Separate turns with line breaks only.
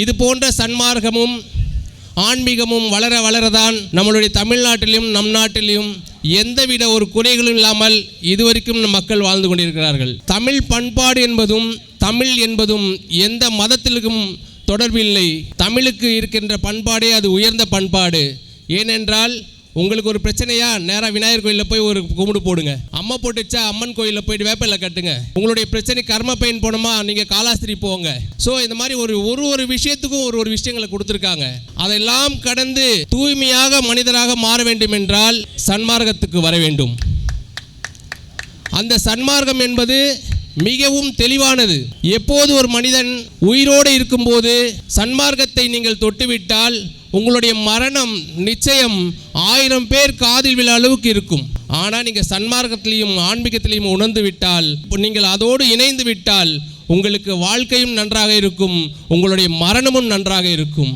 இது போன்ற சன்மார்க்கமும் ஆன்மீகமும் வளர வளரதான் நம்மளுடைய தமிழ்நாட்டிலும் நம் நாட்டிலும் எந்தவித ஒரு குறைகளும் இல்லாமல் இதுவரைக்கும் மக்கள் வாழ்ந்து கொண்டிருக்கிறார்கள். தமிழ் பண்பாடு என்பதும் தமிழ் என்பதும் எந்த மதத்திற்கும் தொடர்பில்லை. தமிழுக்கு இருக்கின்ற பண்பாடே அது உயர்ந்த பண்பாடு. ஏனென்றால் உங்களுக்கு ஒரு பிரச்சனையா, நேராக விநாயகர் கோயிலில் போய் ஒரு கும்பிடு போடுங்க. அம்மா போட்டுச்சா அம்மன் கோயிலில் போயிட்டு வேப்பிலை கட்டுங்க. உங்களுடைய பிரச்சனை கர்ம பெயின் போனோமா நீங்கள் காலாஸ்திரி போங்க. ஸோ இந்த மாதிரி ஒரு விஷயத்துக்கும் ஒரு விஷயங்களை கொடுத்துருக்காங்க. அதெல்லாம் கடந்து தூய்மையாக மனிதராக மாற வேண்டும் என்றால் சன்மார்க்கத்துக்கு வர வேண்டும். அந்த சன்மார்க்கம் என்பது மிகவும் தெளிவானது. எப்போது ஒரு மனிதன் உயிரோடு இருக்கும்போது சன்மார்க்கத்தை நீங்கள் தொட்டுவிட்டால் உங்களுடைய மரணம் நிச்சயம் 1000 பேர் காதில் விழ அளவுக்கு இருக்கும். ஆனால் நீங்கள் சன்மார்க்கத்திலையும் ஆன்மீகத்திலையும் உணர்ந்து விட்டால், நீங்கள் அதோடு இணைந்து விட்டால் உங்களுக்கு வாழ்க்கையும் நன்றாக இருக்கும், உங்களுடைய மரணமும் நன்றாக இருக்கும்.